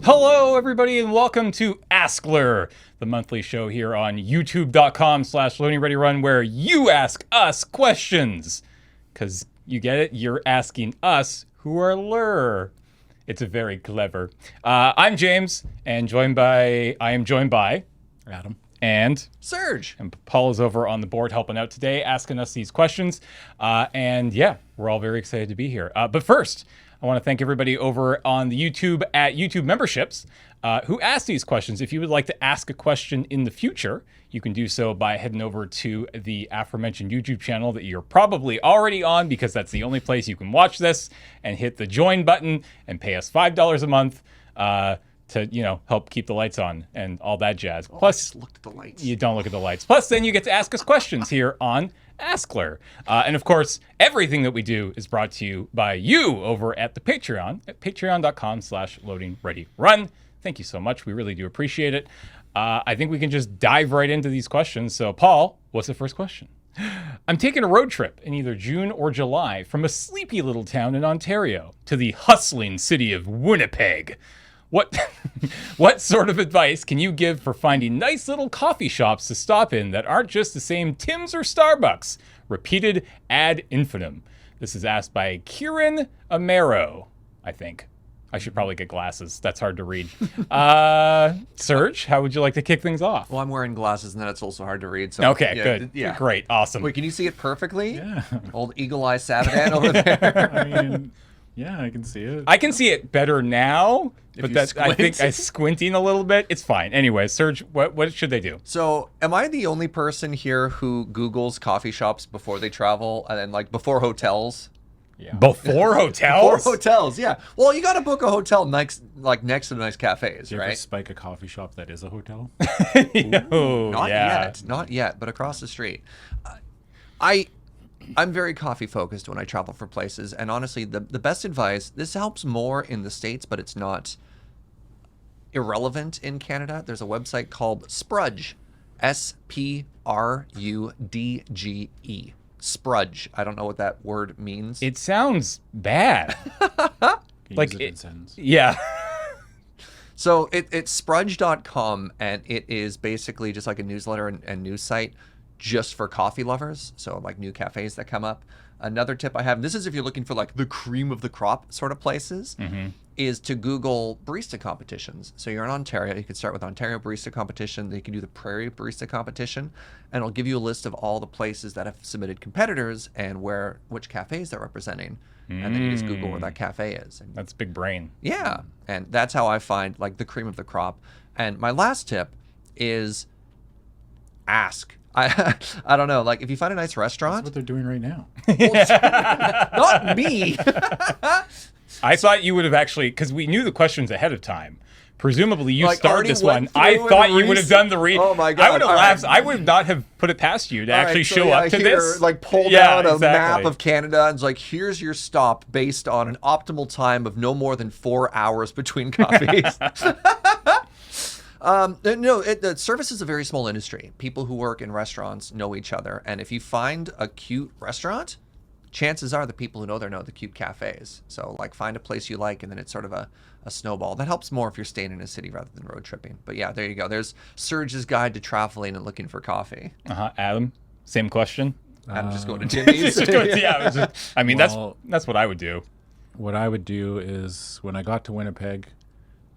Hello, everybody, and welcome to AskLRR, the monthly show here on youtube.com/LoadingReadyRun, where you ask us questions. Because you get it, you're asking us who are LRR. It's a very clever. I'm James, and I am joined by Adam and Serge. And Paul is over on the board helping out today, asking us these questions. And yeah, we're all very excited to be here. But first, I want to thank everybody over on the YouTube at YouTube Memberships who asked these questions. If you would like to ask a question in the future, you can do so by heading over to the aforementioned YouTube channel that you're probably already on, because that's the only place you can watch this, and hit the join button and pay us $5 a month to, help keep the lights on and all that jazz. Plus, I just looked at the lights. You don't look at the lights. Plus, then you get to ask us questions here on AskLRR. And of course, everything that we do is brought to you by you over at the Patreon at patreon.com/LoadingReadyRun. Thank you so much. We really do appreciate it. I think we can just dive right into these questions. So, Paul, what's the first question? I'm taking a road trip in either June or July from a sleepy little town in Ontario to the hustling city of Winnipeg. What sort of advice can you give for finding nice little coffee shops to stop in that aren't just the same Tim's or Starbucks? Repeated ad infinitum. This is asked by Kieran Amaro, I think. I should probably get glasses. That's hard to read. Serge, how would you like to kick things off? Well, I'm wearing glasses, and then it's also hard to read. So okay, good. Yeah. Great. Awesome. Wait, can you see it perfectly? Yeah. Old Eagle Eye Savadan over there. I mean, yeah, I can see it. I can see it better now, but I think I'm squinting a little bit. It's fine. Anyway, Serge, what should they do? So, am I the only person here who Googles coffee shops before they travel, and then before hotels? Yeah. Before hotels? Before hotels, yeah. Well, you got to book a hotel next to the nice cafes, Do you right? ever spike a coffee shop that is a hotel? Not yet, but across the street. I'm very coffee focused when I travel for places, and honestly, the best advice, this helps more in the States, but it's not irrelevant in Canada. There's a website called Sprudge, Sprudge. Sprudge. I don't know what that word means. It sounds bad. Use it in sentence. Yeah. So it's sprudge.com, and it is basically just like a newsletter and news site just for coffee lovers. So like new cafes that come up. Another tip I have, and this is if you're looking for like the cream of the crop sort of places, is to Google barista competitions. So you're in Ontario, you could start with Ontario Barista Competition, then you can do the Prairie Barista Competition, and it'll give you a list of all the places that have submitted competitors and which cafes they're representing. And then you just Google where that cafe is. And that's big brain. yeah, and that's how I find like the cream of the crop. And my last tip is ask. I don't know, like if you find a nice restaurant. That's what they're doing right now. Not me. I thought you would have actually, because we knew the questions ahead of time. Presumably, you started this one. I thought you would have done the read. Oh my God! I would have laughed. I would not have put it past you to actually show up to this. Like pulled out a map of Canada and it's like, here's your stop based on an optimal time of no more than 4 hours between coffees. The service is a very small industry. People who work in restaurants know each other, and if you find a cute restaurant, chances are the people who know there know the cute cafes. So like find a place you like, and then it's sort of a snowball. That helps more if you're staying in a city rather than road tripping. But yeah, there you go. There's Serge's guide to traveling and looking for coffee. Adam, same question. I'm just going to Jimmy's. That's what I would do. What I would do is when I got to Winnipeg,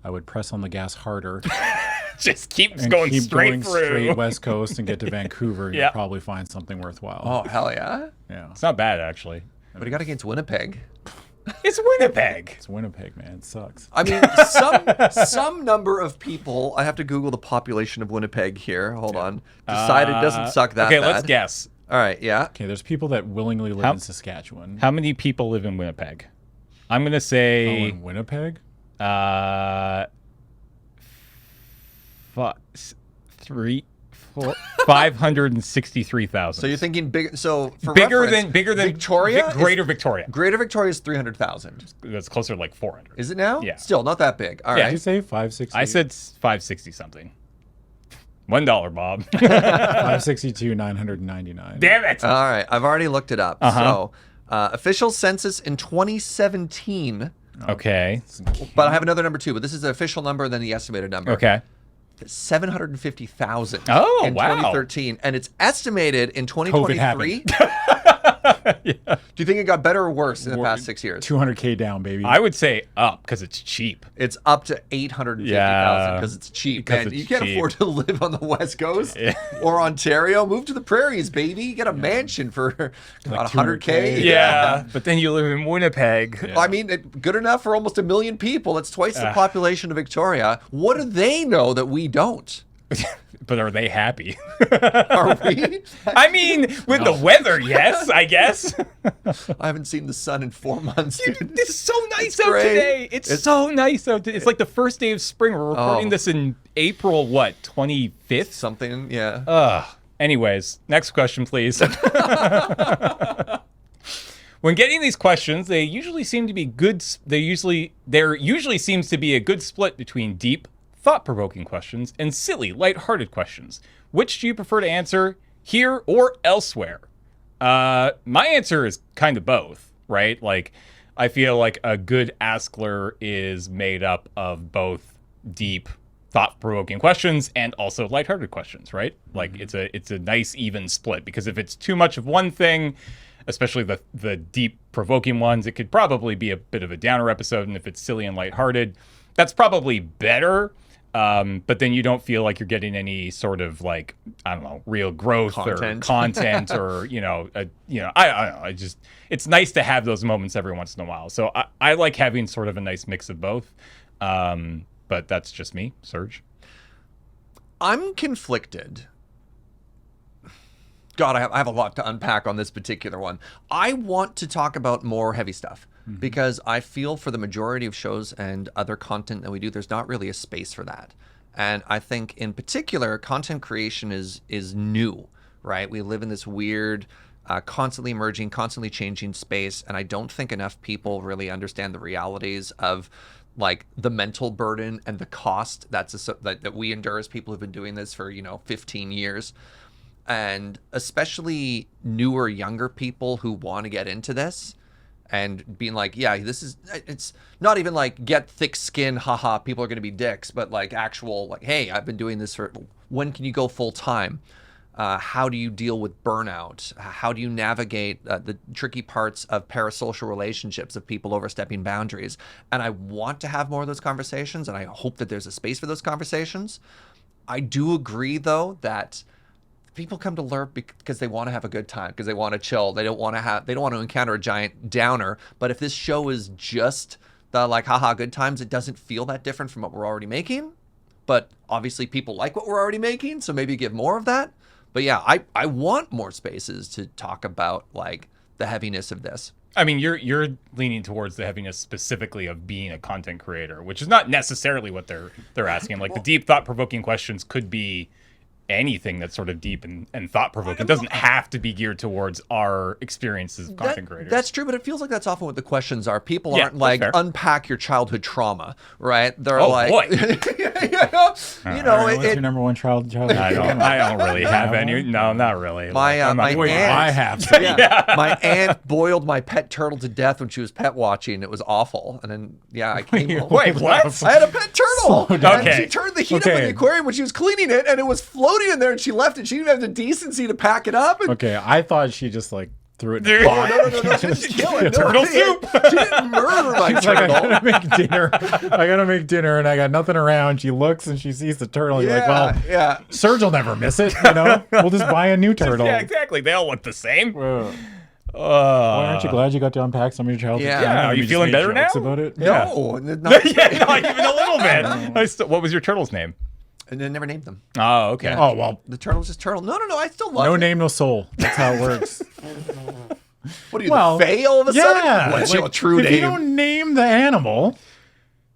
I would press on the gas harder. Just keep going straight west coast and get to Vancouver, and you'll probably find something worthwhile. Oh, hell yeah. Yeah. It's not bad, actually. What do you got against Winnipeg? It's Winnipeg. It's Winnipeg, man. It sucks. I mean, some number of people, I have to Google the population of Winnipeg here. Hold on. Decided it doesn't suck that bad. Okay, let's guess. All right, yeah. Okay, there's people that willingly live in Saskatchewan. How many people live in Winnipeg? I'm going to say... Oh, in Winnipeg? 563,000. So you're thinking big. So for bigger reference, than Victoria. Greater Victoria. Greater Victoria is 300,000. That's closer to like 400. Is it now? Yeah. Still not that big. All right. Did you say 560? I said 560 something. $1, Bob. 562, 999. Damn it. All right, I've already looked it up. Uh-huh. So, official census in 2017, Okay. but I have another number too, but this is the official number, then the estimated number. Okay. 750,000 Oh, in wow. 2013. And it's estimated in 2023. Yeah. Do you think it got better or worse in the past 6 years? 200K down, baby. I would say up because it's cheap. It's up to 850,000 Yeah. because it's cheap. Because Man, it's you can't cheap. afford to live on the West Coast Yeah. or Ontario. Move to the prairies, baby. You get a mansion for about 100K. Yeah. But then you live in Winnipeg. Yeah. I mean, good enough for almost 1 million people. It's twice the population of Victoria. What do they know that we don't? But are they happy? Are we? I mean, with the weather, yes, I guess. I haven't seen the sun in 4 months, dude. It's so nice out great. today. It's so nice out today. It's like the first day of spring. We're recording Oh. this in April, what, 25th? Something, yeah. Anyways, next question, please. When getting these questions, they usually seem to be good. There usually seems to be a good split between deep, thought-provoking questions and silly, lighthearted questions. Which do you prefer to answer here or elsewhere? My answer is kind of both, right? Like, I feel like a good AskLRR is made up of both deep, thought-provoking questions and also lighthearted questions, right? Like, it's a nice even split, because if it's too much of one thing, especially the deep, provoking ones, it could probably be a bit of a downer episode. And if it's silly and lighthearted, that's probably better. But then you don't feel like you're getting any sort of, like, I don't know, real growth Content. or content or, I don't know. It's nice to have those moments every once in a while. So I like having sort of a nice mix of both. But that's just me. Serge? I'm conflicted. God, I have a lot to unpack on this particular one. I want to talk about more heavy stuff because I feel for the majority of shows and other content that we do, there's not really a space for that. And I think in particular, content creation is new, right? We live in this weird, constantly emerging, constantly changing space. And I don't think enough people really understand the realities of, like, the mental burden and the cost that we endure as people who've been doing this for, 15 years. And especially newer, younger people who want to get into this and being like, yeah, it's not even like get thick skin, haha, people are going to be dicks, but like actual, like, hey, I've been doing this for, when can you go full time? How do you deal with burnout? How do you navigate the tricky parts of parasocial relationships, of people overstepping boundaries? And I want to have more of those conversations, and I hope that there's a space for those conversations. I do agree, though, that people come to LRR because they want to have a good time, because they want to chill. They don't want to encounter a giant downer. But if this show is just the, like, haha, good times, it doesn't feel that different from what we're already making. But obviously people like what we're already making, so maybe give more of that. But yeah, I want more spaces to talk about, like, the heaviness of this. I mean, you're leaning towards the heaviness specifically of being a content creator, which is not necessarily what they're asking. Like, the deep, thought-provoking questions could be anything that's sort of deep and thought-provoking. It doesn't have to be geared towards our experiences of content creators. That's true, but it feels like that's often what the questions are. People Yeah, aren't like, fair. unpack your childhood trauma, right? They're Oh, like, boy. What's your number one child? I don't really have any. No, not really. My, I'm not- my Wait, aunt- I have to. My aunt boiled my pet turtle to death when she was pet watching. It was awful. And then, yeah, I came home. Wait, what? I had a pet turtle. Slow down. And Okay. she turned the heat up in the aquarium when she was cleaning it, and it was floating in there, and she left it. She didn't have the decency to pack it up. And Okay, I thought she just like threw it in Dude. a pot. no, she didn't kill it. No, Turtle she didn't- She didn't murder my She's like, I turtle. gotta make dinner. And I got nothing around. She looks and she sees the turtle. You're like, well, yeah. Serge will never miss it. We'll just buy a new turtle. Yeah, exactly. They all look the same. Why aren't you glad you got to unpack some of your childhood? Yeah. trauma? Yeah, are We you just feeling made better jokes now? about it? No, not, Yeah, not even a little bit. What was your turtle's name? and then never named them. Oh, okay. Oh well, The turtle's just turtle. No, I still love no it. name, no soul. That's how it works. What are you, Well, the Fae all of a sudden? What's your true if name? you don't name the animal,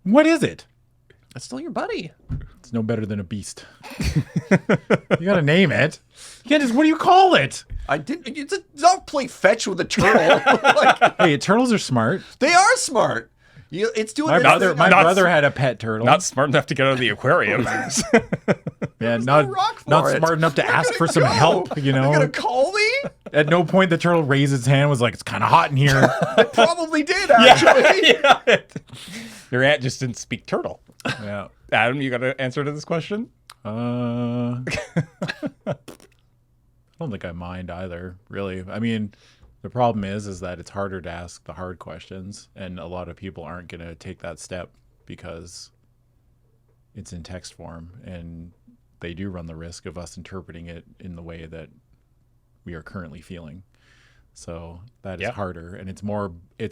what is it? That's still your buddy. It's no better than a beast. You gotta name it. You can't just. What do you call it? I didn't. Don't play fetch with a turtle. Like, Hey, turtles are smart. they are smart. It's doing My its brother, thing. my Not- brother had a pet turtle. Not smart enough to get out of the aquarium. Yeah, no not rock for not it. smart enough to They're ask gonna for some go. help. You They're know, gonna call me. at no point the turtle raised its hand, was like, "It's kind of hot in here." It probably did actually. Yeah. Your aunt just didn't speak turtle. Yeah. Adam, you got an answer to this question? I don't think I mind either, really. I mean, the problem is that it's harder to ask the hard questions, and a lot of people aren't going to take that step because it's in text form, and they do run the risk of us interpreting it in the way that we are currently feeling. So that is harder, and it's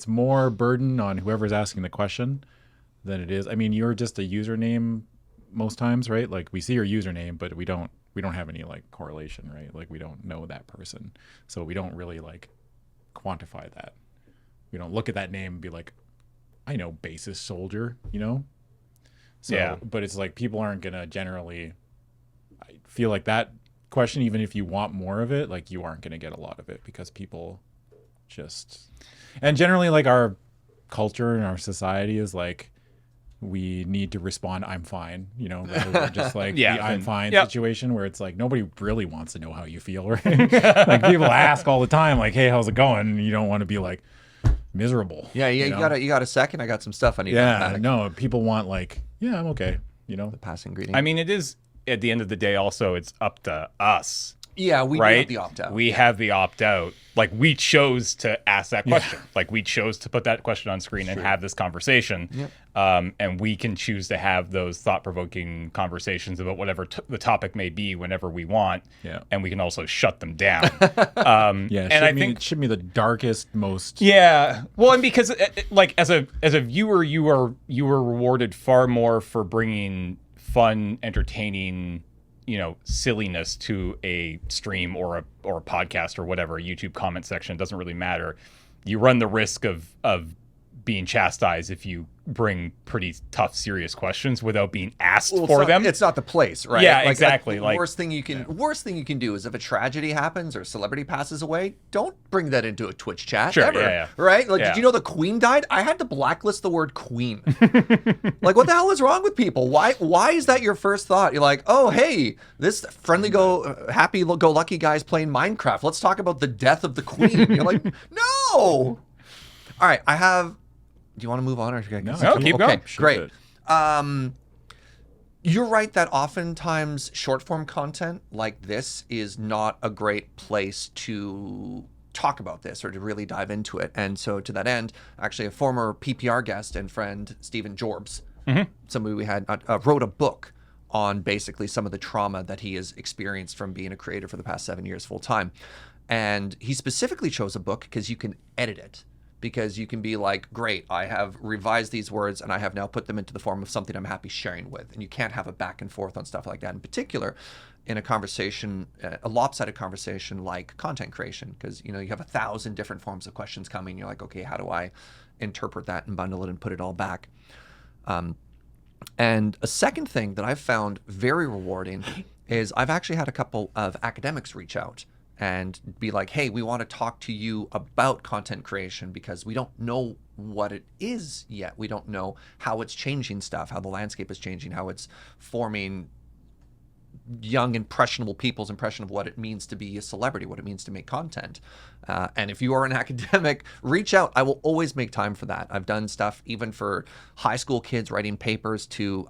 more burden on whoever's asking the question than it is. I mean, you're just a username most times, right? Like, we see your username, but we don't have any like correlation, right? Like, we don't know that person, so we don't really like quantify that. We don't look at that name and be like, I know bassist soldier, you know? So, Yeah. but it's like, people aren't gonna generally, I feel like that question, even if you want more of it, like, you aren't gonna get a lot of it, because people just, and generally, like, our culture and our society is like, we need to respond, I'm fine, you know, rather than just like Yeah, the I'm and- fine yep. situation, where it's like, nobody really wants to know how you feel, right? Like, people ask all the time, like, hey, how's it going? And you don't want to be like miserable. Yeah, you know? you got a second? I got some stuff I need to Yeah, unpack. no, people want like, yeah, I'm okay, you know? The passing greeting. I mean, it is, at the end of the day, also, it's up to us. yeah, we do Right? have the opt-out. We have the opt out. Like, we chose to ask that question. Like, we chose to put that question on screen and have this conversation. And we can choose to have those thought provoking conversations about whatever the topic may be whenever we want. Yeah. And we can also shut them down. Yeah, and I it think should be the darkest, most. yeah. Well, and because like as a viewer, you are rewarded far more for bringing fun, entertaining, you know, silliness to a stream or a podcast or whatever, a YouTube comment section. It doesn't really matter. You run the risk of being chastised if you bring pretty tough, serious questions without being asked for them. It's not the place, right? Yeah, exactly. The Like, worst thing you can do is, if a tragedy happens or a celebrity passes away, don't bring that into a Twitch chat. Sure, ever, yeah. right? Like, Yeah. did you know the Queen died? I had to blacklist the word Queen. Like, what the hell is wrong with people? Why is that your first thought? You're like, oh, hey, this happy-go-lucky guy's playing Minecraft. Let's talk about the death of the Queen. You're like, no. All right, I have. Do you want to move on, or No, keep going. Okay, great. You're right that oftentimes short form content like this is not a great place to talk about this or to really dive into it. And so, to that end, actually, a former PPR guest and friend, Stephen Jorbs, somebody we had, wrote a book on basically some of the trauma that he has experienced from being a creator for the past 7 years full time. And he specifically chose a book because you can edit it. Because you can be like, great, I have revised these words and I have now put them into the form of something I'm happy sharing with. And you can't have a back and forth on stuff like that. In particular, in a conversation, a lopsided conversation like content creation, because you know you have 1,000 different forms of questions coming. You're like, okay, how do I interpret that and bundle it and put it all back? And a second thing that I've found very rewarding is I've actually had a couple of academics reach out and be like, hey, we want to talk to you about content creation because we don't know what it is yet. We don't know how it's changing stuff, how the landscape is changing, how it's forming young, impressionable people's impression of what it means to be a celebrity, what it means to make content. And if you are an academic, reach out. I will always make time for that. I've done stuff even for high school kids writing papers to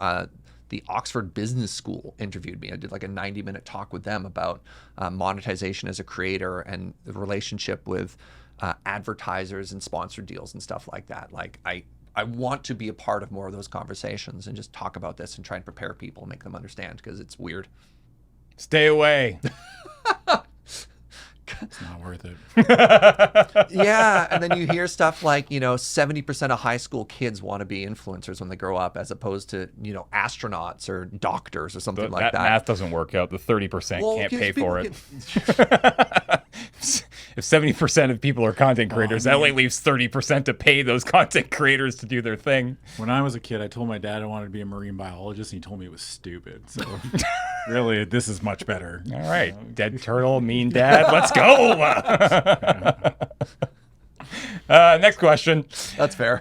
the Oxford Business School interviewed me. I did like a 90-minute talk with them about monetization as a creator and the relationship with advertisers and sponsored deals and stuff like that. Like, I want to be a part of more of those conversations and just talk about this and try and prepare people and make them understand, because it's weird. Stay away. It's not worth it. Yeah, and then you hear stuff like, 70% of high school kids want to be influencers when they grow up, as opposed to, astronauts or doctors or something like that. Math doesn't work out. The 30% can't pay for it. If 70% of people are content creators, that only leaves 30% to pay those content creators to do their thing. When I was a kid, I told my dad I wanted to be a marine biologist, and he told me it was stupid. So really, this is much better. All right. Dead turtle, mean dad. Let's go. Next question. That's fair.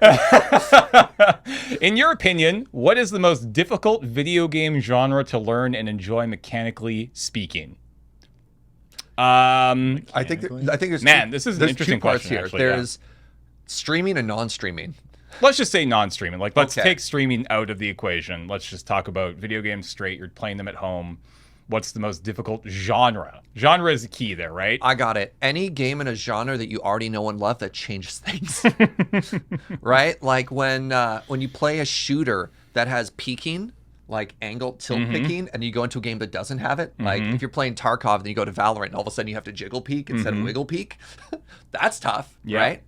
In your opinion, what is the most difficult video game genre to learn and enjoy mechanically speaking? I think there's this is an there's interesting two parts question, here. actually, yeah. There's streaming and non-streaming. Let's just say non-streaming. Like, let's Okay. take streaming out of the equation. Let's just talk about video games straight. You're playing them at home. What's the most difficult genre? Genre is the key there, right? I got it. Any game in a genre that you already know and love that changes things, right? Like when you play a shooter that has peeking, like angle tilt picking, and you go into a game that doesn't have it. Like if you're playing Tarkov, then you go to Valorant, and all of a sudden you have to jiggle peek instead of wiggle peek. That's tough, right?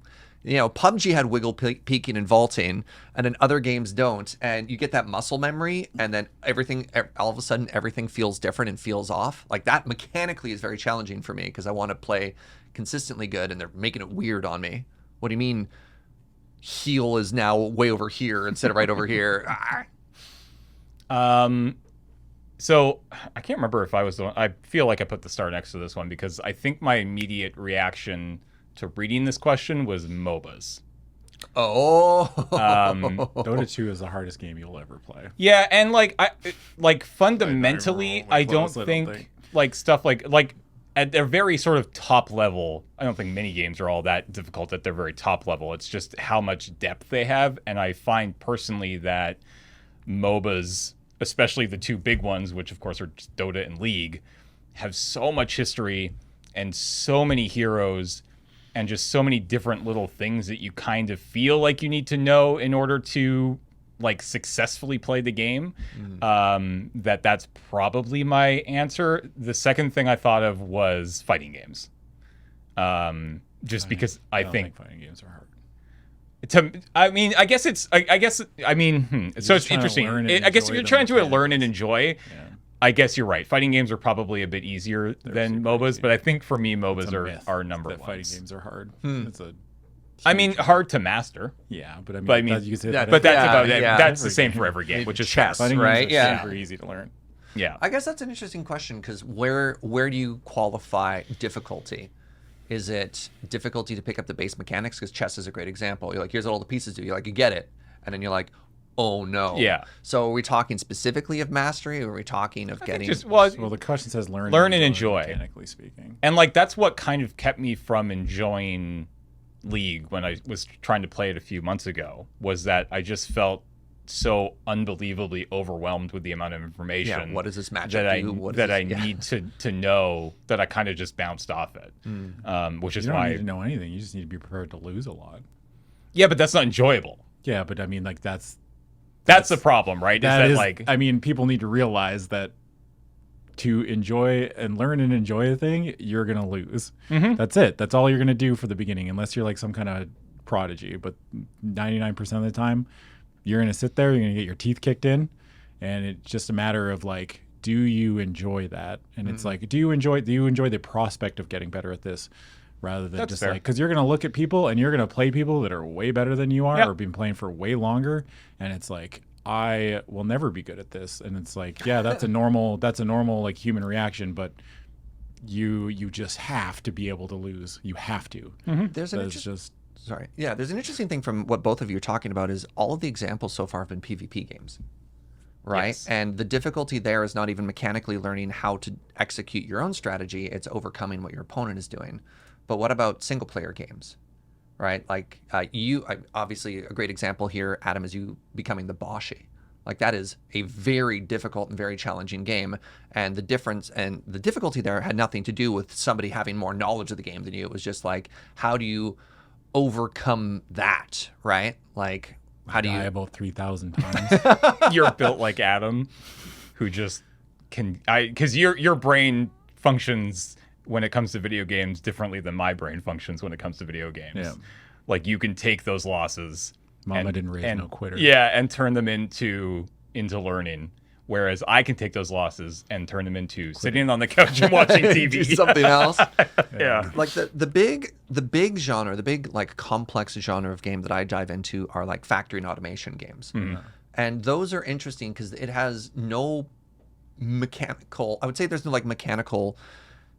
You know, PUBG had wiggle peeking and vaulting, and then other games don't. And you get that muscle memory, and then all of a sudden, everything feels different and feels off. Like that mechanically is very challenging for me because I want to play consistently good, and they're making it weird on me. What do you mean heal is now way over here instead of right over here? So I can't remember if I was the one. I feel like I put the star next to this one because I think my immediate reaction to reading this question was MOBAs. Oh. Dota 2 is the hardest game you'll ever play. Yeah, and fundamentally, I don't think think like stuff like at their very sort of top level, I don't think mini games are all that difficult at their very top level. It's just how much depth they have, and I find personally that MOBAs, especially the two big ones, which of course are just Dota and League, have so much history and so many heroes and just so many different little things that you kind of feel like you need to know in order to like successfully play the game. That's probably my answer. The second thing I thought of was fighting games. Because I think fighting games are hard. So it's interesting. I guess if you're trying to learn and enjoy, I guess you're right. Fighting games are probably a bit easier than MOBAs, but I think for me, MOBAs are number one. Fighting games are hard. It's hard to master. Yeah, but I mean, you can say but that's about it. yeah. That's the same for every game, which is chess. fighting right? games are super easy to learn. Yeah. I guess that's an interesting question because where do you qualify difficulty? Is it difficulty to pick up the base mechanics? Because chess is a great example. You're like, here's what all the pieces do. You're like, you get it. And then you're like, oh no. Yeah. So are we talking specifically of mastery, or are we talking of getting? Well, the question says learn and enjoy. Mechanically speaking. And like that's what kind of kept me from enjoying League when I was trying to play it a few months ago, was that I just felt so unbelievably overwhelmed with the amount of information. Yeah, what does this magic that I need to know, that I kind of just bounced off it. Which is You don't why need to know anything. You just need to be prepared to lose a lot. Yeah, but that's not enjoyable. Yeah, but I mean, like that's the problem, right? I mean, people need to realize that to enjoy and learn and enjoy a thing, you're gonna lose. That's it. That's all you're gonna do for the beginning, unless you're like some kind of prodigy. But 99% of the time, you're gonna sit there, you're gonna get your teeth kicked in, and it's just a matter of like, do you enjoy that? And it's like, do you enjoy the prospect of getting better at this, rather than That's just fair. like, because you're gonna look at people and you're gonna play people that are way better than you are, Yep. or been playing for way longer, and it's like, I will never be good at this. And it's like, yeah, that's a normal like human reaction, but you just have to be able to lose. You have to. There's an there's an interesting thing from what both of you are talking about is all of the examples so far have been PvP games, right? Yes. And the difficulty there is not even mechanically learning how to execute your own strategy. It's overcoming what your opponent is doing. But what about single player games, right? Like obviously a great example here, Adam, is you becoming the Boshi. Like that is a very difficult and very challenging game. And the difference and the difficulty there had nothing to do with somebody having more knowledge of the game than you. It was just like, how do you overcome that, right? Like, how do you die about 3,000 times? You're built like Adam, who just because your brain functions when it comes to video games differently than my brain functions when it comes to video games. Yeah. Like you can take those losses. Mama didn't raise no quitter. Yeah, and turn them into learning. Whereas I can take those losses and turn them into sitting on the couch and watching TV. do something else? Yeah. Like the big genre, the big like complex genre of game that I dive into are like factory and automation games. And those are interesting because it has no mechanical, I would say there's no like mechanical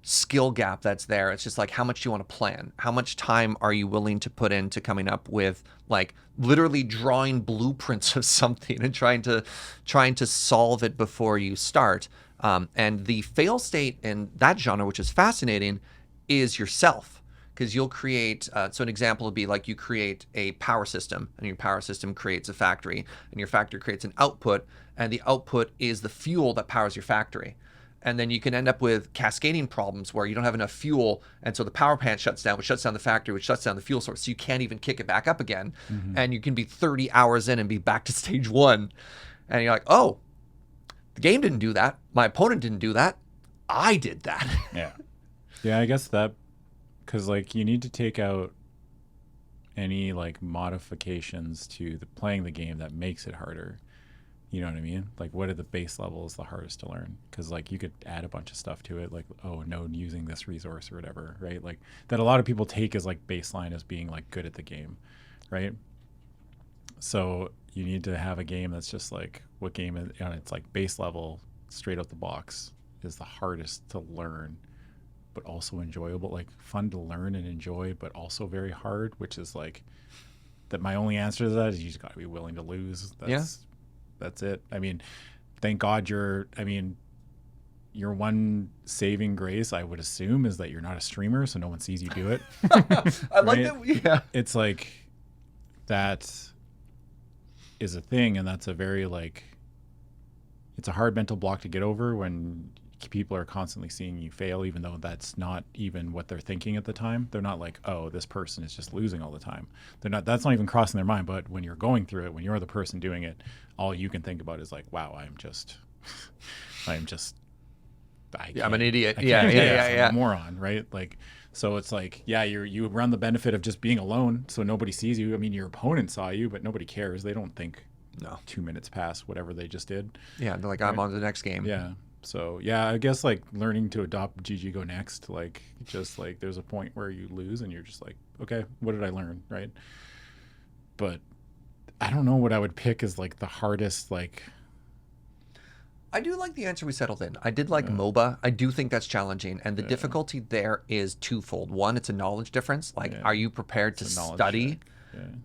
skill gap that's there. It's just like, how much do you want to plan? How much time are you willing to put into coming up with, like, literally drawing blueprints of something and trying to solve it before you start? And the fail state in that genre, which is fascinating, is yourself. Because you'll create, so an example would be like you create a power system, and your power system creates a factory, and your factory creates an output, and the output is the fuel that powers your factory. And then you can end up with cascading problems where you don't have enough fuel, and so the power plant shuts down, which shuts down the factory, which shuts down the fuel source, so you can't even kick it back up again. And you can be 30 hours in and be back to stage 1. And you're like, oh, the game didn't do that. My opponent didn't do that. I did that. Yeah. Yeah, I guess that, because like you need to take out any like modifications to playing the game that makes it harder. You know what I mean? Like, what are the base levels the hardest to learn? Because like you could add a bunch of stuff to it, like, oh, no, using this resource or whatever, right? Like that a lot of people take as like baseline as being like good at the game, right? So you need to have a game that's just like what game is on its like base level, straight out the box, is the hardest to learn, but also enjoyable, like fun to learn and enjoy, but also very hard, which is like that. My only answer to that is you just got to be willing to lose. That's it. I mean, thank God your one saving grace, I would assume, is that you're not a streamer, so no one sees you do it. I like that. Yeah. It's like that is a thing, and that's a very like, it's a hard mental block to get over when people are constantly seeing you fail, even though that's not even what they're thinking at the time. They're not like, oh, this person is just losing all the time. That's not even crossing their mind. But when you're going through it, when you're the person doing it, all you can think about is like, wow, I'm an idiot. Yeah. I'm a moron, right? Like, so it's like, yeah, you run the benefit of just being alone, so nobody sees you. I mean, your opponent saw you, but nobody cares. They don't think 2 minutes past whatever they just did. Yeah, they're like, I'm on to the next game. Yeah. So yeah, I guess like learning to adopt GG Go Next, like just like there's a point where you lose and you're just like, okay, what did I learn, right? But I don't know what I would pick as like the hardest. Like, I do like the answer we settled in. I did like MOBA. I do think that's challenging, and the difficulty there is twofold. One, it's a knowledge difference. Like, are you prepared to study?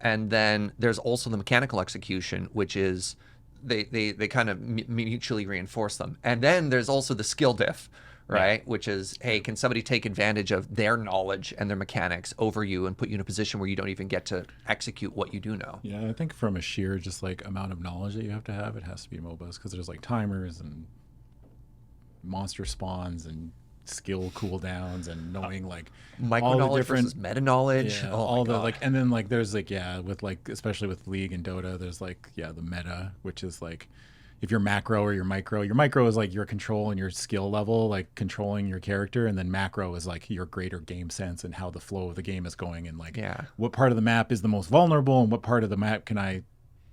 And then there's also the mechanical execution, which is they kind of mutually reinforce them. And then there's also the skill diff, right? Which is, hey, can somebody take advantage of their knowledge and their mechanics over you and put you in a position where you don't even get to execute what you do know? Yeah, I think from a sheer just like amount of knowledge that you have to have, it has to be MOBAs, because there's like timers and monster spawns and skill cooldowns and knowing like micro all the knowledge different versus meta knowledge. Yeah, oh all my the God. like, and then like there's like, yeah, with like especially with League and Dota, there's like, yeah, the meta, which is like if you're macro or your micro is like your control and your skill level, like controlling your character, and then macro is like your greater game sense and how the flow of the game is going, and like what part of the map is the most vulnerable and what part of the map can I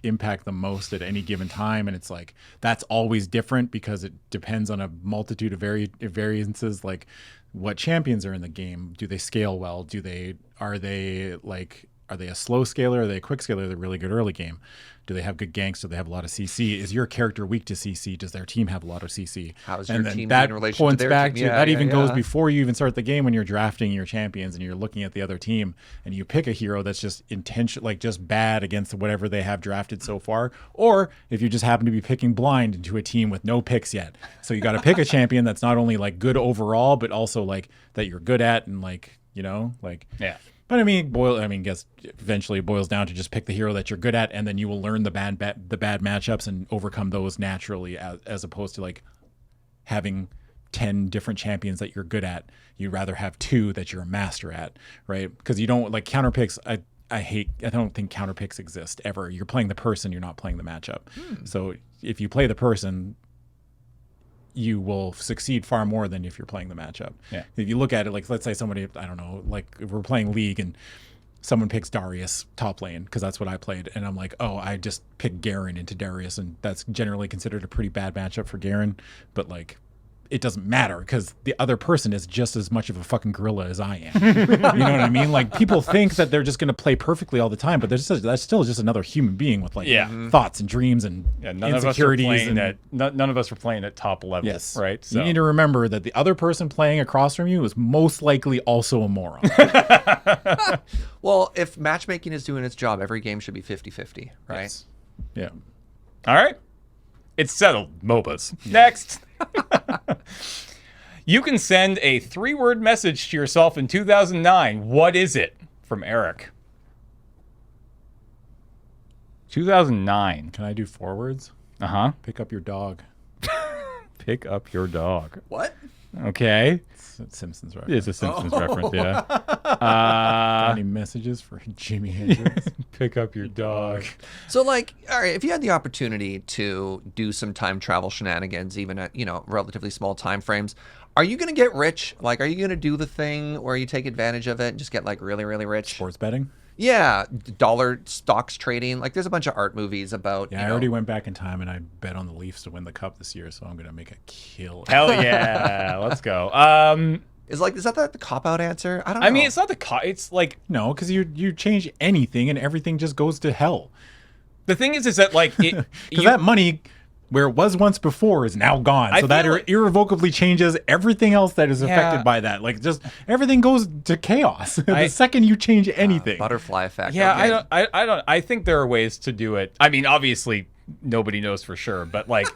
impact the most at any given time. And it's like that's always different because it depends on a multitude of variances, like what champions are in the game. Do they scale well? Are they a slow scaler? Are they a quick scaler? They're really good early game. Do they have good ganks? Do they have a lot of CC? Is your character weak to CC? Does their team have a lot of CC? How's your team in relation to their team? That even goes before you even start the game, when you're drafting your champions and you're looking at the other team and you pick a hero that's just like just bad against whatever they have drafted so far. Or if you just happen to be picking blind into a team with no picks yet. So you got to pick a champion that's not only like good overall, but also like that you're good at, and like, you know, like, yeah. But guess eventually it boils down to just pick the hero that you're good at, and then you will learn the bad matchups and overcome those naturally, as opposed to like having 10 different champions that you're good at. You'd rather have 2 that you're a master at, right? Because you don't like counter picks. I don't think counter picks exist ever. You're playing the person, you're not playing the matchup. So if you play the person, you will succeed far more than if you're playing the matchup. Yeah. If you look at it, like, let's say somebody, I don't know, like if we're playing League and someone picks Darius top lane, because that's what I played, and I'm like, oh, I just picked Garen into Darius, and that's generally considered a pretty bad matchup for Garen, but like it doesn't matter because the other person is just as much of a fucking gorilla as I am. You know what I mean? Like people think that they're just going to play perfectly all the time, but that's still just another human being with like thoughts and dreams and insecurities. None of us are playing at top level. Yes. Right. So. You need to remember that the other person playing across from you is most likely also a moron. Well, if matchmaking is doing its job, every game should be 50-50, right? Yes. Yeah. All right. It's settled. MOBAs. Next. You can send a 3-word message to yourself in 2009. What is it? From Eric. 2009. Can I do 4 words? Uh-huh. Pick up your dog. Pick up your dog. What? Okay. It's a Simpsons reference. It's a Simpsons reference, yeah. Got any messages for Jimi Hendrix? Pick up your dog. So, like, all right, if you had the opportunity to do some time travel shenanigans, even at, relatively small time frames, are you going to get rich? Like, are you going to do the thing where you take advantage of it and just get, like, really, really rich? Sports betting? Yeah, dollar stocks trading. Like, there's a bunch of art movies about. Yeah, I already went back in time and I bet on the Leafs to win the cup this year, so I'm gonna make a kill. Hell yeah, let's go. Is that the cop out answer? I don't know. I mean, it's not it's like no, because you change anything and everything just goes to hell. The thing is that like because that money where it was once before is now gone, so that irrevocably changes everything else that is affected by that. Like just everything goes to chaos the second you change anything. Butterfly effect. Yeah, okay. I don't. I think there are ways to do it. I mean, obviously nobody knows for sure, but like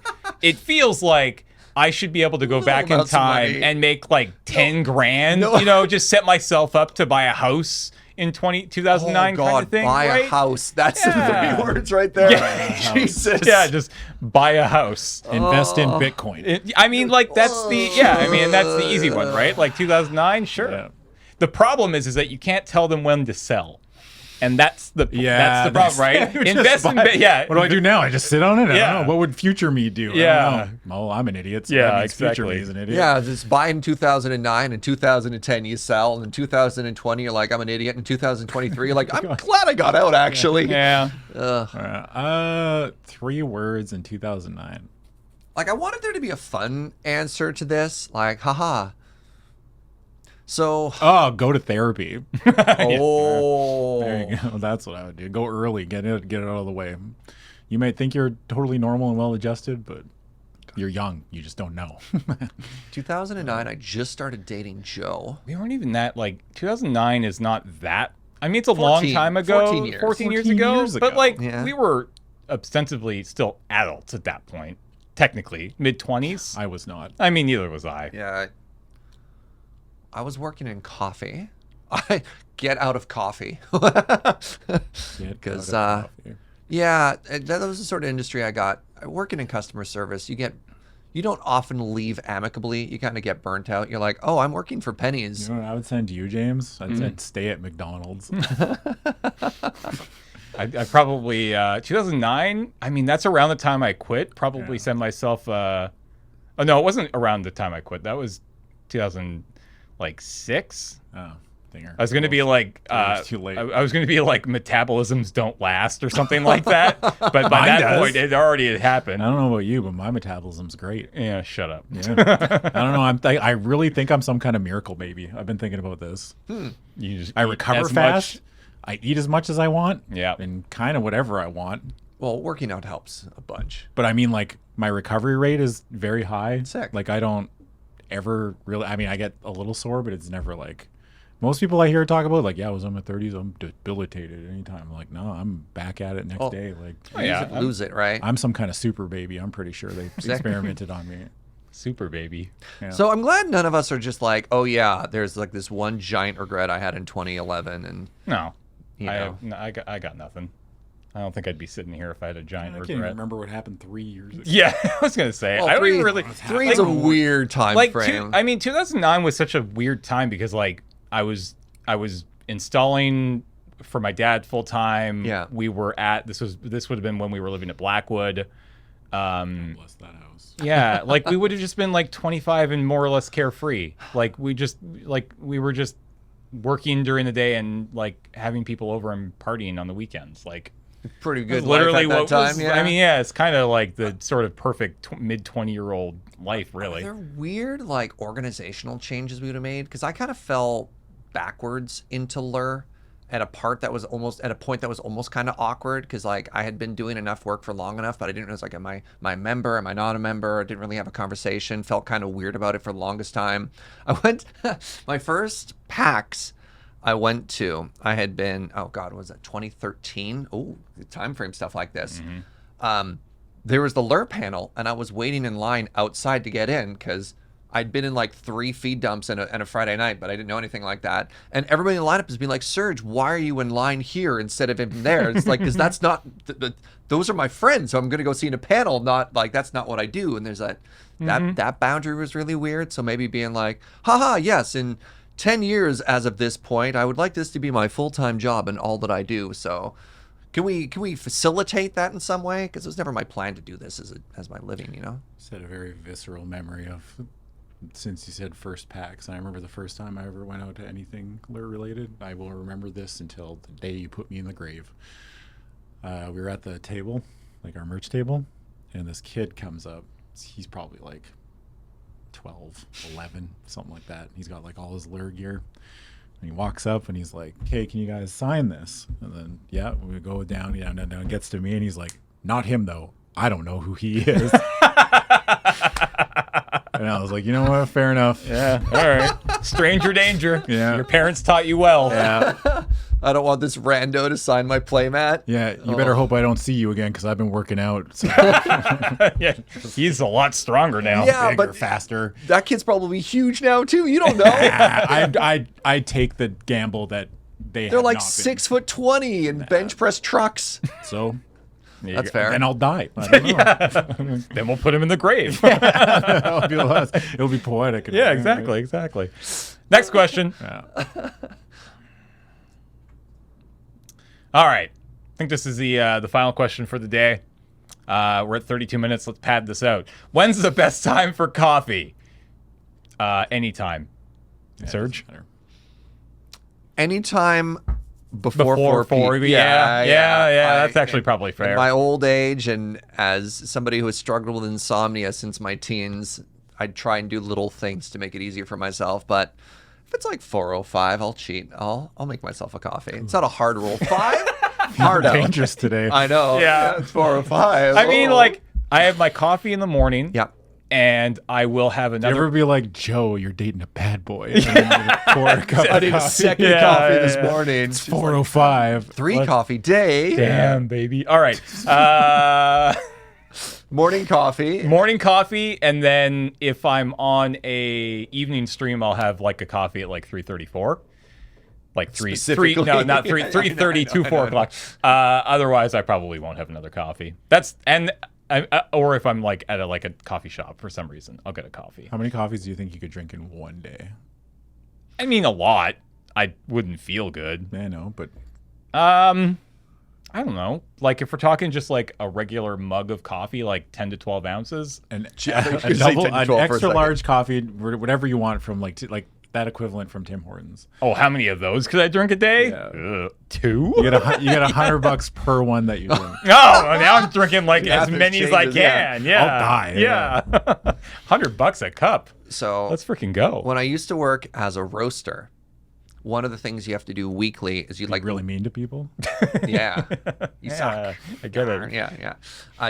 it feels like I should be able to go back in time and make like 10 grand. No. Just set myself up to buy a house in 2009 kind of thing. Buy a house. That's the 3 words right there. Yeah. Jesus. Yeah, just buy a house. Invest in Bitcoin. I mean, like that's that's the easy one, right? Like 2009, sure. Yeah. The problem is that you can't tell them when to sell. And that's the problem, right? Invest in What do I do now? I just sit on it? I don't know. What would future me do? Yeah. I don't know. Oh, I'm an idiot. So that means exactly. Future me is an idiot. Yeah, just buy in 2009, in 2010 you sell, and in 2020 you're like, I'm an idiot. In 2023 you're like, I'm glad I got out actually. Yeah. 3 words in 2009. Like I wanted there to be a fun answer to this, like, haha. So go to therapy. Oh, there you go. That's what I would do. Go early, get it out of the way. You might think you're totally normal and well adjusted, but you're young. You just don't know. 2009, I just started dating Joe. We weren't even that 2009 is not that. I mean, it's a long time ago. 14 years ago. But we were ostensibly still adults at that point. Technically, mid-20s. I was not. I mean, neither was I. Yeah. I was working in coffee. I get out of coffee. Because, that was the sort of industry I got. Working in customer service, you don't often leave amicably. You kind of get burnt out. You're like, oh, I'm working for pennies. You know what I would send you, James? I'd stay at McDonald's. I probably, 2009, I mean, that's around the time I quit. Probably send myself, oh, no, it wasn't around the time I quit. That was 2006. Oh, dinger. I was going to be like, too late. I was going to be like, metabolisms don't last or something like that. But by that point, it already had happened. I don't know about you, but my metabolism's great. Yeah, shut up. Yeah. I don't know. I really think I'm some kind of miracle baby. I've been thinking about this. I recover fast. I eat as much as I want. Yeah. And kind of whatever I want. Well, working out helps a bunch. But I mean, like, my recovery rate is very high. Sick. Like, I don't ever really, I mean, I get a little sore, but it's never like, most people I hear talk about, like, yeah, I was in my 30s, I'm debilitated anytime. I'm like, no, I'm back at it next day. Like, lose it, right? I'm some kind of super baby. I'm pretty sure they experimented on me. Super baby. Yeah. So I'm glad none of us are just like, oh yeah, there's like this one giant regret I had in 2011, and no, I got nothing. I don't think I'd be sitting here if I had a giant regret. I can't even remember what happened 3 years ago. Yeah, I was gonna say. Well, I don't even really. Three is a weird time frame. 2009 was such a weird time because like I was installing for my dad full time. Yeah. We were at this would have been when we were living at Blackwood. God bless that house. Yeah, like we would have just been like 25 and more or less carefree. Like we were just working during the day and like having people over and partying on the weekends. Like Pretty good. Literally life at what that was, time. Yeah. I mean, yeah, it's kind of like the sort of perfect mid-20-year-old life, really. Are there weird like organizational changes we would have made? Because I kind of fell backwards into LRR at a point that was almost kind of awkward, because like I had been doing enough work for long enough, but I didn't know, like, am I a member? Am I not a member? I didn't really have a conversation. Felt kind of weird about it for the longest time. I went my first PAX I went to, I had been, oh God, was that 2013? Oh, time frame stuff like this. There was the LRR panel, and I was waiting in line outside to get in because I'd been in like 3 feed dumps and a Friday night, but I didn't know anything like that. And everybody in the lineup has been like, Serge, why are you in line here instead of in there? It's like, because that's not, those are my friends, so I'm going to go see in a panel, not like, that's not what I do. And there's that boundary was really weird. So maybe being like, haha, yes, in 10 years as of this point, I would like this to be my full-time job and all that I do. So can we facilitate that in some way? Because it was never my plan to do this as my living, you know? Just had a very visceral memory of, since you said first PAX, and I remember the first time I ever went out to anything LRR related. I will remember this until the day you put me in the grave. We were at the table, like our merch table, and this kid comes up. He's probably like 12, 11, something like that. He's got like all his LRR gear. And he walks up and he's like, "Hey, can you guys sign this?" And then, yeah, we go down, gets to me, and he's like, "Not him, though. I don't know who he is." And I was like, you know what? Fair enough. Yeah. All right. Stranger danger. Yeah. Your parents taught you well. Yeah. I don't want this rando to sign my playmat. Yeah. You better hope I don't see you again, because I've been working out. So. Yeah. He's a lot stronger now. Yeah, Bigger, but faster. that kid's probably huge now too. You don't know. I take the gamble that They're like 6'20" and bench press trucks. So That's fair. And I'll die. I don't know. Yeah. Then we'll put him in the grave. It'll be poetic. Yeah, exactly. Next question. Yeah. All right. I think this is the final question for the day. We're at 32 minutes. Let's pad this out. When's the best time for coffee? Anytime. Serge? Anytime before 4 4. Yeah. That's actually probably fair. In my old age, and as somebody who has struggled with insomnia since my teens, I'd try and do little things to make it easier for myself. But if it's like 4:05, I'll cheat. I'll make myself a coffee. It's not a hard rule. 5? Hard out. Dangerous today. I know. Yeah. It's 4:05. I mean, like, I have my coffee in the morning. Yeah. And I will have You another. ever be like, Joe, you're dating a bad boy? And then you pour a cup I of need a coffee. second Yeah, coffee yeah, this yeah. morning. It's 4:05. 3 coffee day. Damn, baby. All right. Morning coffee. Morning coffee, and then if I'm on a evening stream, I'll have like a coffee at like 3:34. Like 3, Specifically. no, not 3:30 to 4 o'clock. Otherwise, I probably won't have another coffee. Or if I'm like at a coffee shop for some reason, I'll get a coffee. How many coffees do you think you could drink in one day? I mean, a lot. I wouldn't feel good. I know, but I don't know. Like if we're talking just like a regular mug of coffee, like 10 to 12 ounces. an you say 10 to 12 for a extra second. large coffee, whatever you want from like that equivalent from Tim Hortons. Oh, how many of those could I drink a day? Yeah. 2? You get $100 per one that you drink. Oh, now I'm drinking like as Math many as I changes, can. Yeah. I'll die, Yeah. $100 a cup. So Let's freaking go. when I used to work as a roaster, one of the things you have to do weekly is you Like really mean to people. yeah, you Yeah, suck. I get it. Yeah.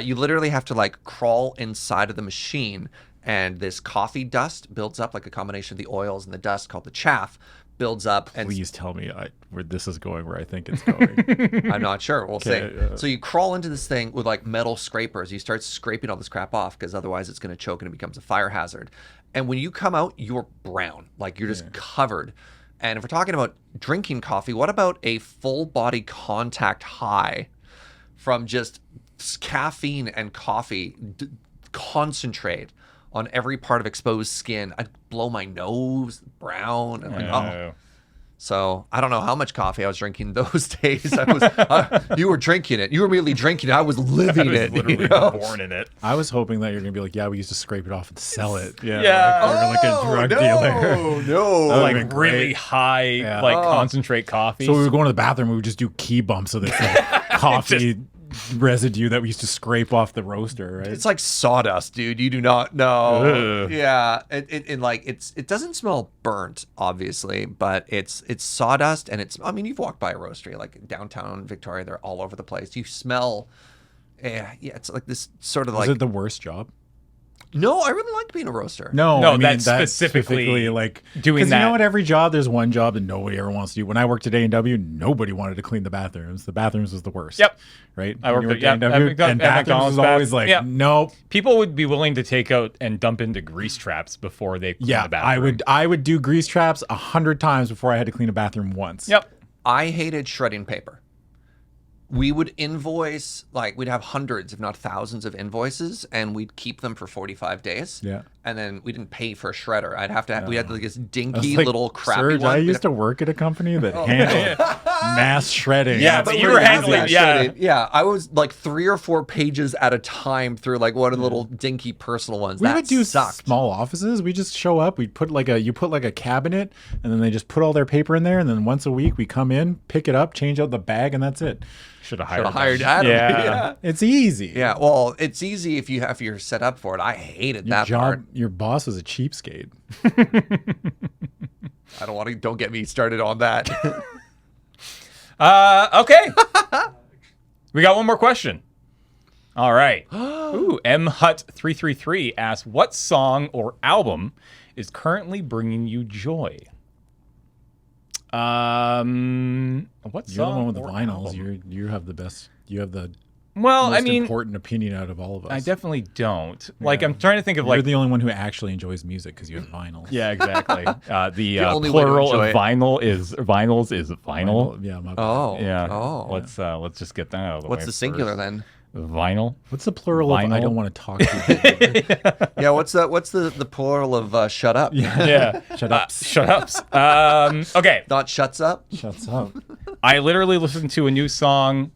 You literally have to like crawl inside of the machine, and this coffee dust builds up, like a combination of the oils and the dust called the chaff builds up. And Please tell me where this is going, where I think it's going. I'm not sure. We'll see. Okay, So you crawl into this thing with like metal scrapers. You start scraping all this crap off because otherwise it's going to choke and it becomes a fire hazard. And when you come out, you're brown, like you're just covered. And if we're talking about drinking coffee, what about a full body contact high from just caffeine and coffee concentrate on every part of exposed skin? I'd blow my nose brown. And like, oh. So I don't know how much coffee I was drinking those days. You were drinking it. You were immediately drinking it. I was living I was it. literally you know? born in it. I was hoping that you're gonna be like, yeah, we used to scrape it off and sell it. Yeah. Yeah. Like, you're like a drug dealer. No. That would've Like been really great. high, Yeah. like concentrate coffee. So we would go into the bathroom. We would just do key bumps of this thing. coffee residue that we used to scrape off the roaster, right? It's like sawdust, dude. You do not know. Ugh. Yeah, it doesn't smell burnt, obviously, but it's sawdust, and I mean, you've walked by a roastery like downtown Victoria. They're all over the place. You smell. Yeah, it's like this sort of Was like. it the worst job? No, I really liked being a roaster. No, No, I mean, that's specifically like doing 'cause that. You know, at every job, there's one job that nobody ever wants to do. When I worked at A&W, nobody wanted to clean the bathrooms. The bathrooms was the worst. Yep. Right? I When worked you at- yeah, A&W, at McDo- and at bathrooms McDonald's was always like, yeah. nope. People would be willing to take out and dump into grease traps before they clean Yeah, the bathroom. I would do grease traps 100 times before I had to clean a bathroom once. Yep. I hated shredding paper. We would invoice, like, we'd have hundreds, if not thousands of invoices, and we'd keep them for 45 days. Yeah. And then we didn't pay for a shredder. we had like this I was dinky like, little crappy Serge, one. I We'd used have- to work at a company that handled mass shredding. Yeah, but you we were didn't have handling- that yeah. shredding. Yeah, I was like 3 or 4 pages at a time through like one of the little dinky personal ones. We That would do sucked. small offices. We just show up. We'd put like a cabinet, and then they just put all their paper in there. And then once a week, we come in, pick it up, change out the bag, and that's it. Should have Should've hired hired them. Adam. Yeah. It's easy. Yeah, well, it's easy if you're set up for it. I hated Your that part. Your boss was a cheapskate. Don't get me started on that. Okay. We got one more question. All right. Ooh, MHut333 asks, what song or album is currently bringing you joy? What You're the song one with the or vinyls. album? You have the best. You have the Well, most I mean, important opinion out of all of us. I definitely don't. Like, I'm trying to think of You're like. the only one who actually enjoys music because you have vinyl. Yeah, exactly. The only way to plural of enjoy it. vinyls is vinyl. Yeah. My bad. Oh. Yeah. Oh. Let's just get that out of the way. What's the singular first. then? Vinyl. What's the plural of Vinyl? I don't want to talk to you? Yeah, what's the plural of shut up? Yeah. Shut up. Shut ups. Okay. Not shuts up? Shuts up. I literally listened to a new song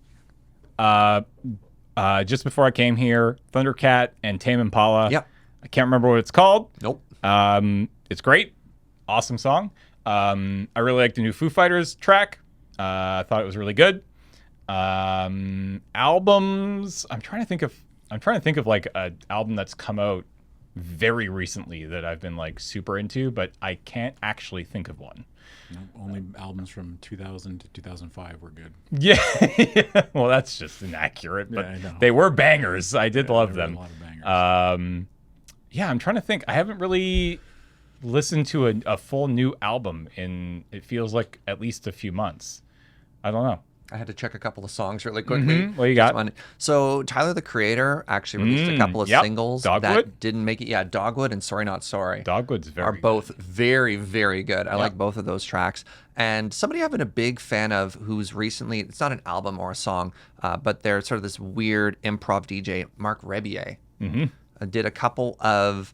just before I came here. Thundercat and Tame Impala. Yep. I can't remember what it's called. Nope. It's great. Awesome song. I really like the new Foo Fighters track. I thought it was really good. Albums. I'm trying to think of like an album that's come out very recently that I've been like super into, but I can't actually think of one. No, only albums from 2000 to 2005 were good. Yeah. Well, that's just inaccurate, but Yeah, I know. they were bangers. I did love there were them. a lot of bangers. Yeah, I'm trying to think. I haven't really listened to a full new album in, it feels like, at least a few months. I don't know. I had to check a couple of songs really quickly. What you got? So Tyler, the Creator, actually released a couple of yep. singles Dogwood? that didn't make it. Yeah, Dogwood and Sorry Not Sorry Dogwood's very are good. both very, very good. I like both of those tracks. And somebody I've been a big fan of who's recently, it's not an album or a song, but they're sort of this weird improv DJ, Mark Rebier, did a couple of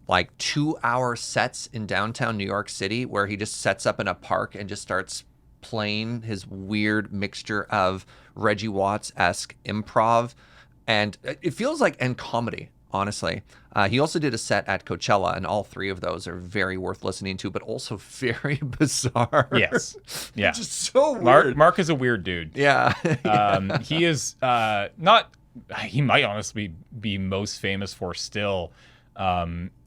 like 2-hour sets in downtown New York City where he just sets up in a park and just starts playing his weird mixture of Reggie Watts-esque improv, and it feels like, and comedy, honestly. He also did a set at Coachella, and all 3 of those are very worth listening to, but also very bizarre. Yes. Yeah. Just so weird. Mark is a weird dude. Yeah. He is not, he might honestly be most famous for still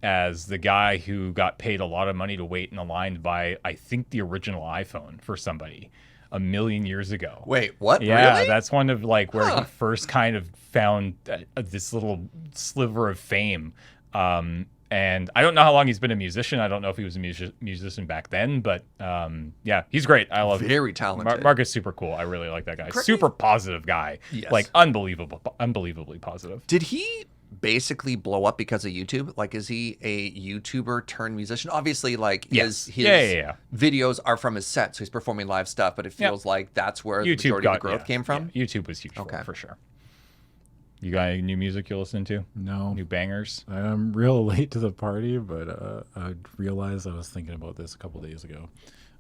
as the guy who got paid a lot of money to wait in a line to buy, I think, the original iPhone for somebody a million years ago. Wait, what? Yeah, Really? that's one of like where he first kind of found this little sliver of fame. And I don't know how long he's been a musician. I don't know if he was a musician back then, but yeah, he's great. I love Very talented. Mark is super cool. I really like that guy. Super positive guy. Yes. Like unbelievably positive. Did he basically blow up because of YouTube? Like, is he a YouTuber turned musician? Obviously, like Yes. his Yeah. videos are from his set, so he's performing live stuff. But it feels like that's where the majority of the growth came from. Yeah, YouTube was huge for sure. You got any new music you're listening to? No. New bangers? I'm real late to the party, but I realized I was thinking about this a couple days ago.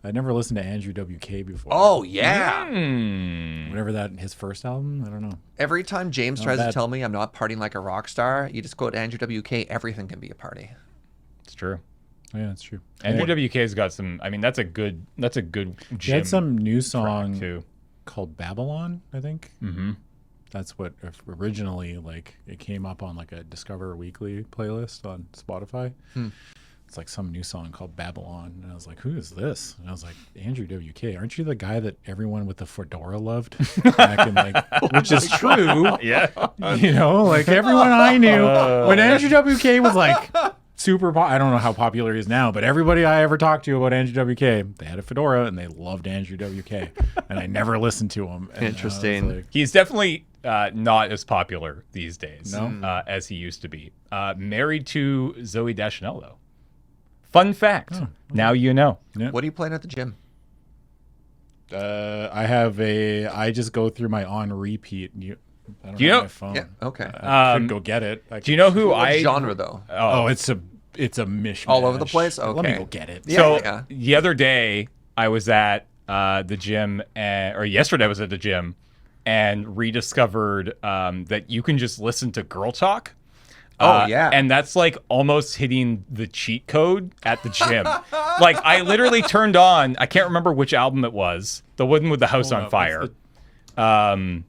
I never listened to Andrew WK before. Oh yeah. Whatever his first album, I don't know. Every time James tries to bad. tell me I'm not partying like a rock star, you just go to Andrew WK. Everything can be a party. It's true. Oh, yeah, that's true. Andrew WK's got some. I mean, that's a good He gym had some new track, song too. called Babylon, I think. Mm-hmm. That's what originally, like, it came up on like a Discover Weekly playlist on Spotify. It's like some new song called Babylon. And I was like, who is this? And I was like, Andrew WK. Aren't you the guy that everyone with the fedora loved? Back in, like, which is true. Yeah. You know, like everyone I knew when Andrew WK was like super I don't know how popular he is now, but everybody I ever talked to about Andrew WK, they had a fedora and they loved Andrew WK. And I never listened to him. And Interesting. like, He's definitely not as popular these days as he used to be. Married to Zooey Deschanel, though. Fun fact. Now you know. yeah. What are you playing at the gym? I just go through my on repeat. I don't Do you have know- my phone. Yeah. Okay. I could go get it. Do you know who What I... genre though? Oh, it's a mishmash. All over the place? Let me Okay. go get it. Yeah, So yeah. the other day I was at the gym, or yesterday I was at the gym, and rediscovered that you can just listen to Girl Talk. Oh, yeah. And that's like almost hitting the cheat code at the gym. Like I literally turned on, I can't remember which album it was, the one with the house on up, fire. what's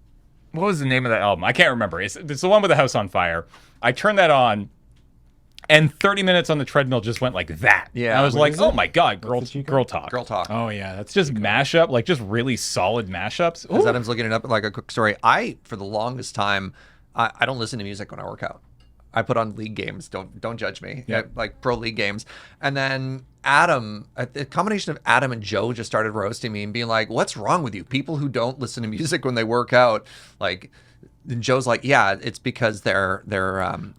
What was the name of that album? I can't remember. It's the one with the house on fire. I turned that on, and 30 minutes on the treadmill just went like that. Yeah. I was What like, is oh it? my God, girl Girl talk. Talk. Oh yeah, that's Just mashup, like just really solid mashups. As Ooh. Adam's looking it up, like a quick story. For the longest time, I don't listen to music when I work out. I put on league games. Don't judge me. Yep. Like pro league games. And then Adam, a combination of Adam and Joe just started roasting me and being like, "What's wrong with you? People who don't listen to music when they work out." Like, and Joe's like, "Yeah, it's because they're thought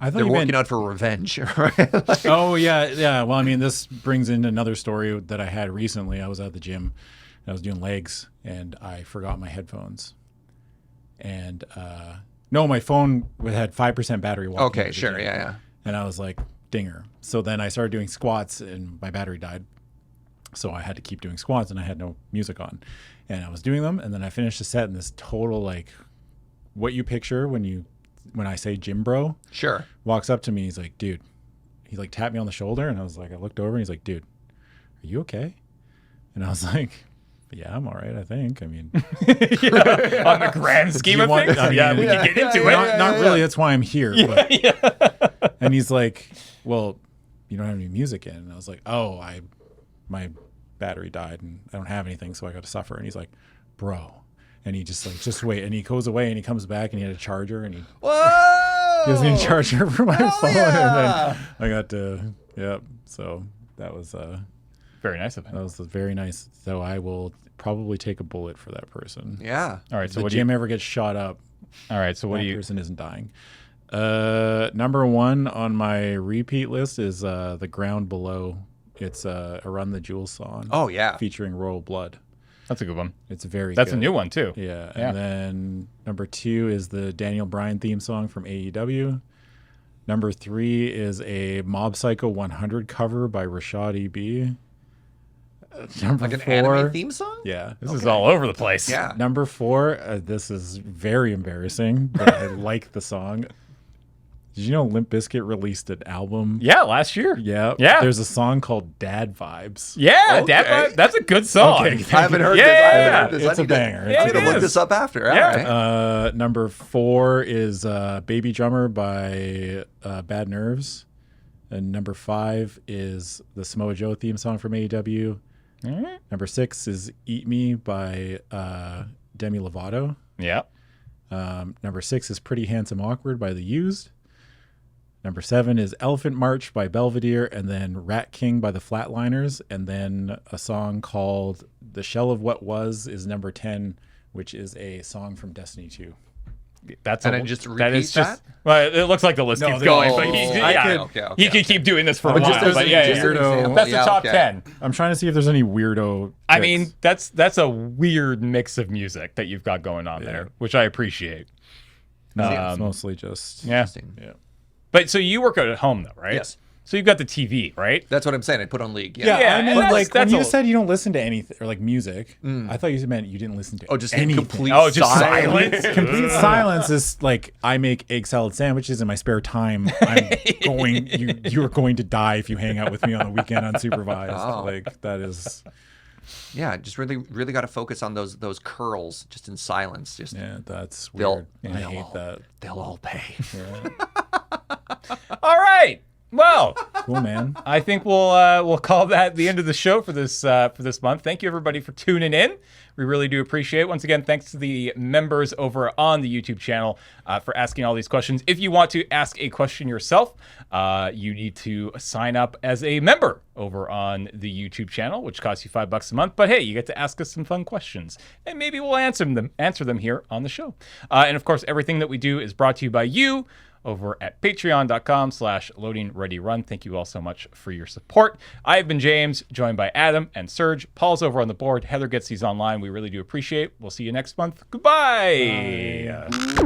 they're you working meant- out for revenge." Right? Like, Oh yeah. Well, I mean, this brings in another story that I had recently. I was at the gym, and I was doing legs, and I forgot my headphones. And no, my phone had 5% battery. walking okay, into the sure, gym. yeah. And I was like, dinger. So then I started doing squats, and my battery died. So I had to keep doing squats, and I had no music on. And I was doing them, and then I finished the set in this total, like, what you picture when I say gym bro. Sure. Walks up to me, he's like, dude. He like tapped me on the shoulder, and I was like, I looked over, and he's like, dude, are you okay? And I was like, yeah, I'm all right, I think. I mean, On the grand scheme of want- things, I mean, yeah, we yeah, can get into yeah, it. not really. That's why I'm here. But, and he's like, well, you don't have any music in. And I was like, oh, my battery died, and I don't have anything, so I got to suffer. And he's like, bro. And he just wait. And he goes away, and he comes back, and he had a charger, and he Whoa! gives me a charger for my phone. yeah. And then I got to, so that was Very nice of him. That was very nice. So I will probably take a bullet for that person. Yeah. All right, If so the what do you? gym ever gets shot up, All right, so what that do you? person isn't dying. Number one on my repeat list is The Ground Below. It's a Run the Jewels song. Oh yeah. Featuring Royal Blood. That's a good one. It's very That's good. a new one too. Yeah. Yeah. And then number two is the Daniel Bryan theme song from AEW. Number three is a Mob Psycho 100 cover by Rashad E.B. Number Like an four, anime theme song? Yeah. This is all over the place. Yeah. Number four, this is very embarrassing, but I like the song. Did you know Limp Bizkit released an album? Yeah, last year. Yeah. Yeah. There's a song called Dad Vibes. Yeah, Okay. that's a good song. Okay. I haven't heard Yeah, this. I haven't yeah, heard this. it's I a need banger. To, Yeah, I need to it look is. this up after. All Yeah. right. Number four is Baby Drummer by Bad Nerves. And number five is the Samoa Joe theme song from AEW. Mhm. Number six is Eat Me by Demi Lovato. Yeah. Number six is Pretty Handsome Awkward by The Used. Number seven is Elephant March by Belvedere, and then Rat King by the Flatliners, and then a song called The Shell of What Was is number 10, which is a song from Destiny 2. That's And a, then just that is repeat that? just. Well, it looks like the list No, keeps they- going, Oh, but okay. he could keep doing this for a But while. just as But an yeah, example. that's the Yeah, top okay. 10. I'm trying to see if there's any weirdo. I picks. mean, that's a weird mix of music that you've got going on there, which I appreciate. No, it's mostly just. Yeah. Interesting. Yeah. But so you work out at home though, right? Yes. So you've got the TV, right? That's what I'm saying. I put on League. Yeah, Yeah, I mean, and that's- like when that's you a- said you don't listen to anything or like music, I thought you meant you didn't listen to. Oh, just in anything. complete Oh, just silence. silence. Complete silence is like I make egg salad sandwiches in my spare time. I'm you are going to die if you hang out with me on the weekend unsupervised. Oh. Like that is Yeah, just really got to focus on those curls just in silence. Just Yeah, that's They'll- weird. I hate that. they'll all pay. Yeah. All right. Well, Cool, man. I think we'll call that the end of the show for this month. Thank you everybody for tuning in. We really do appreciate it. Once again, thanks to the members over on the YouTube channel for asking all these questions. If you want to ask a question yourself, you need to sign up as a member over on the YouTube channel, which costs you $5 a month. But hey, you get to ask us some fun questions, and maybe we'll answer them here on the show. And of course, everything that we do is brought to you by you over at patreon.com/loadingreadyrun. Thank you all so much for your support. I've been James, joined by Adam and Serge. Paul's over on the board. Heather gets these online. We really do appreciate it. We'll see you next month. Goodbye. Bye.